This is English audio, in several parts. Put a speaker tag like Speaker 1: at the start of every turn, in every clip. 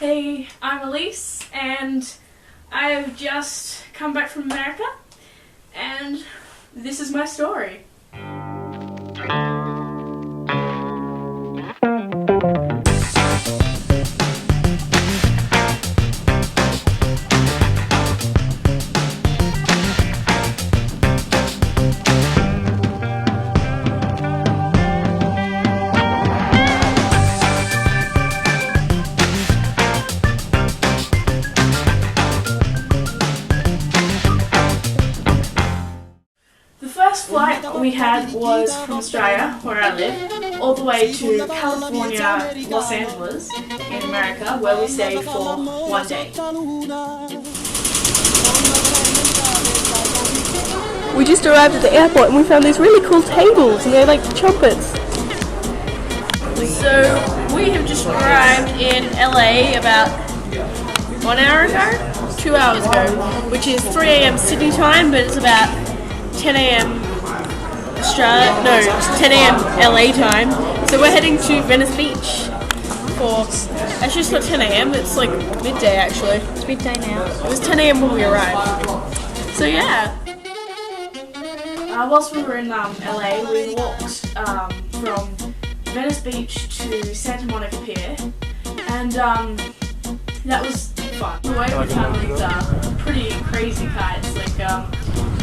Speaker 1: Hey, I'm Elysse, and I've just come back from America, and this is my story. The first flight we had was from Australia, where I live, all the way to California, Los Angeles, in America, where we stayed for 1 day.
Speaker 2: We just arrived at the airport and we found these really cool tables and they're like trumpets.
Speaker 3: So we have just arrived in LA about 1 hour ago, 2 hours ago, which is 3 a.m. Sydney time, but it's about 10 a.m. 10 a.m. LA time. So we're heading to Venice Beach for, actually it's not 10 a.m, it's like midday actually.
Speaker 4: It's midday now.
Speaker 3: It was 10 a.m. when we arrived. So yeah.
Speaker 1: Whilst we were in LA, we walked from Venice Beach to Santa Monica Pier, and that was fun. The way we found these pretty crazy kites. Like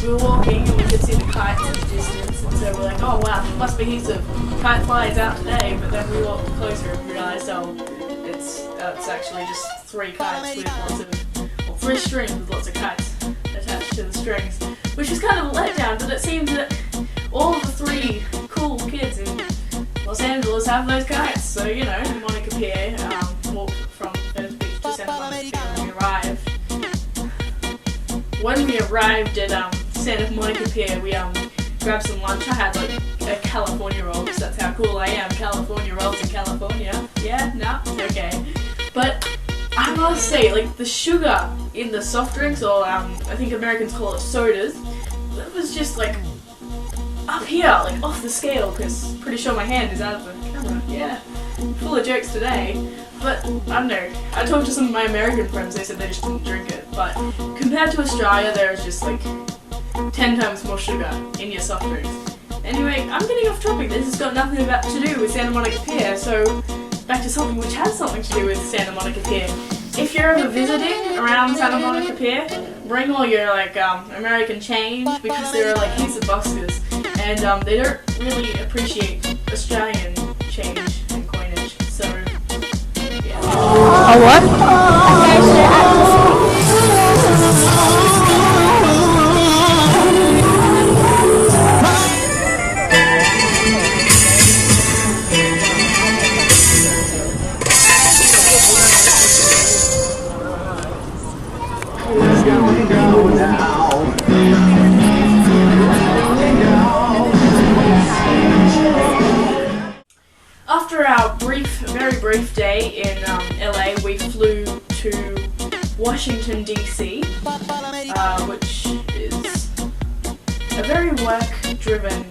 Speaker 1: we were walking and we could see the kites in the distance, and so we're like, oh wow, there must be heaps of kite flyers out today. But then we walked closer and realised, oh, it's actually just 3 kites with lots of, or 3 strings with lots of kites attached to the strings, which was kind of a letdown. But it seems that all of the 3 cool kids in Los Angeles have those kites. So you know, Monica Pier, walked from Venice Beach to Santa Monica Pier when we arrived. When we arrived at Santa Monica Pier, we grabbed some lunch. I had like a California roll, because that's how cool I am. California rolls in California. Yeah, no, okay. But I must say, like, the sugar in the soft drinks, or I think Americans call it sodas, that was just like up here, like off the scale, because pretty sure my hand is out of the camera. Yeah, full of jokes today. But I don't know, I talked to some of my American friends, they said they just didn't drink it. But compared to Australia, there is just like 10 times more sugar in your soft drinks. Anyway, I'm getting off topic. This has got nothing to do with Santa Monica Pier, so back to something which has something to do with Santa Monica Pier. If you're ever visiting around Santa Monica Pier, bring all your like American change, because there are like heaps of buskers, and they don't really appreciate Australian change and coinage. So yeah.
Speaker 2: Oh what?
Speaker 1: After our very brief day in LA, we flew to Washington DC, which is a very work-driven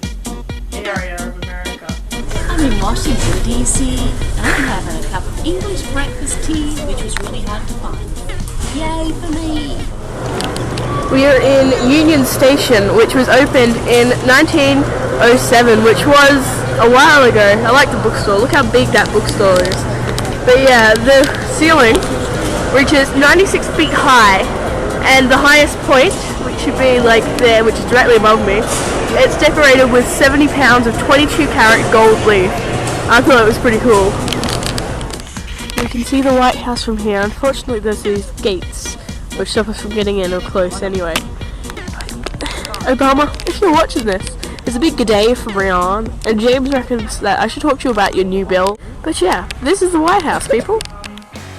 Speaker 1: area of America.
Speaker 4: I'm in Washington DC. I'm having a cup of English breakfast tea, which was really hard to find. Yay for me!
Speaker 2: We are in Union Station, which was opened in 1907, which was a while ago. I like the bookstore. Look how big that bookstore is. But yeah, the ceiling reaches 96 feet high, and the highest point, which should be like there, which is directly above me, it's decorated with 70 pounds of 22 karat gold leaf. I thought it was pretty cool. You can see the White House from here. Unfortunately, there's these gates which stop us from getting in or close anyway. Obama, if you're watching this, it's a big good day for Brian, and James reckons that I should talk to you about your new bill. But yeah, this is the White House, people.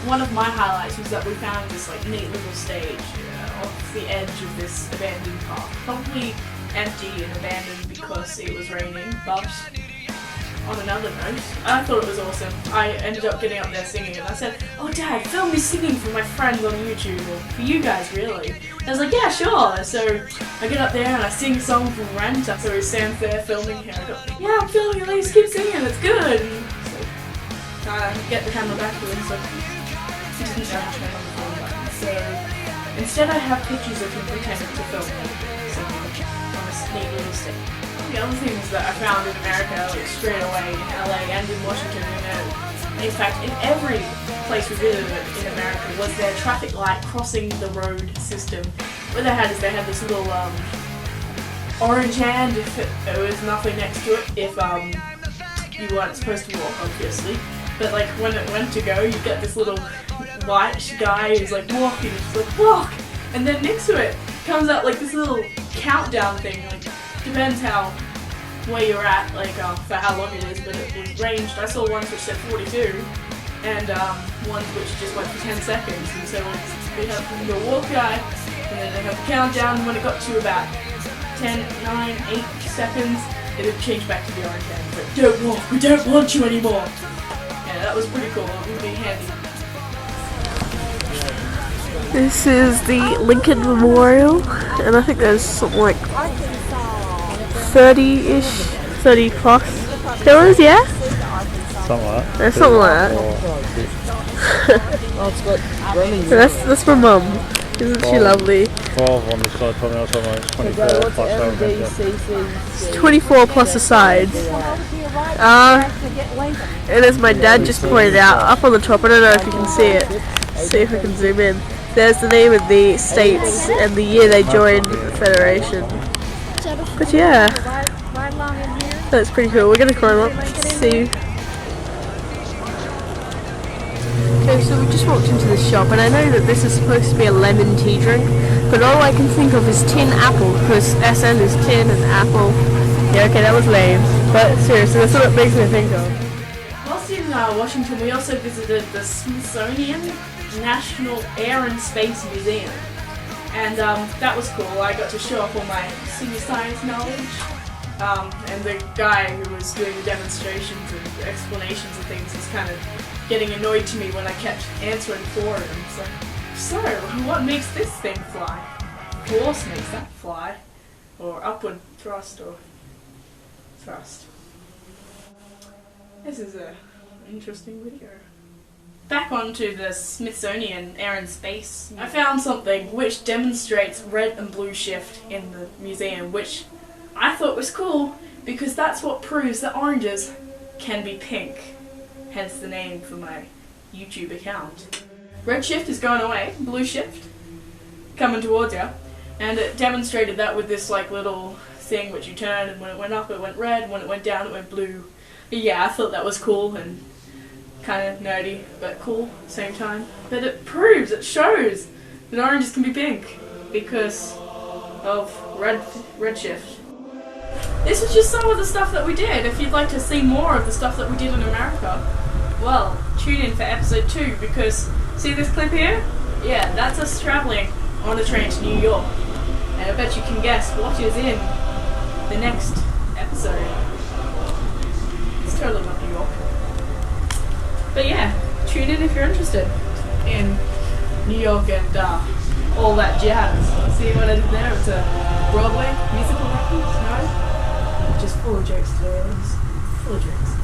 Speaker 1: One of my highlights was that we found this like neat little stage off the edge of this abandoned park. Probably empty and abandoned because it was raining, but on another note, I thought it was awesome. I ended up getting up there singing, and I said, "Oh Dad, film me singing for my friends on YouTube, or for you guys really." And I was like, "Yeah, sure." So I get up there and I sing a song from Rent. So he stands there filming here. I go, "Yeah, I'm filming Elysse, keep singing, it's good." And so I get the camera back to him, so he just didn't know how to turn on the film button. So instead I have pictures of him pretending to film me. So on a neat little stick. The other things that I found in America, like straight away in LA and in Washington, in fact in every place we visited in America, was their traffic light crossing the road system. What they had is they had this little orange hand if there was nothing next to it, if you weren't supposed to walk, obviously. But like when it went to go, you get this little white guy who's like walking, just like walk, and then next to it comes out like this little countdown thing. Like depends how where you're at, like for how long it is, but it was ranged. I saw ones which said 42, and ones which just went for 10 seconds. And so we have the walk guy, and then they have the countdown. And when it got to about 10, 9, 8 seconds, it would change back to the orange hand. But don't walk, we don't want you anymore. Yeah, that was pretty cool. It would be handy.
Speaker 2: This is the Lincoln Memorial, and I think there's something like 30-ish, 30 plus pillars, yeah?
Speaker 5: Something like that.
Speaker 2: There's something like that. That's my mum. Isn't she lovely?
Speaker 5: 12 on the side, probably not something like 24 plus 7.
Speaker 2: 24 plus asides. And as my dad just pointed out, up on the top, I don't know if you can see it. See if I can zoom in. There's the name of the states and the year they joined the Federation. But yeah, that's pretty cool. We're gonna climb up to see. Okay, so we just walked into the shop, and I know that this is supposed to be a lemon tea drink, but all I can think of is tin apple, because SN is tin and apple. Yeah, okay, that was lame, but seriously, that's what it makes me think of.
Speaker 1: Whilst in Washington, we also visited the Smithsonian National Air and Space Museum, and that was cool. I got to show off all my senior science knowledge, and the guy who was doing the demonstrations and explanations of things was kind of getting annoyed to me when I kept answering for him. It's like, so, what makes this thing fly? Force makes that fly. Or upward thrust, or thrust. This is an interesting video. Back onto the Smithsonian Air and Space, I found something which demonstrates red and blue shift in the museum, which I thought was cool because that's what proves that oranges can be pink. Hence the name for my YouTube account. Red shift is going away, blue shift coming towards you, and it demonstrated that with this like little thing which you turn, and when it went up it went red, when it went down it went blue. But yeah, I thought that was cool and kind of nerdy, but cool at the same time. But it proves, it shows that oranges can be pink because of red shift. This was just some of the stuff that we did. If you'd like to see more of the stuff that we did in America, well, tune in for episode 2, because see this clip here? Yeah, that's us travelling on a train to New York. And I bet you can guess what is in the next episode. It's totally not New York. But yeah, tune in if you're interested in New York and all that jazz. See what I did there? It's a Broadway musical reference? No? Just full of jokes today, Elysse. Full of jokes.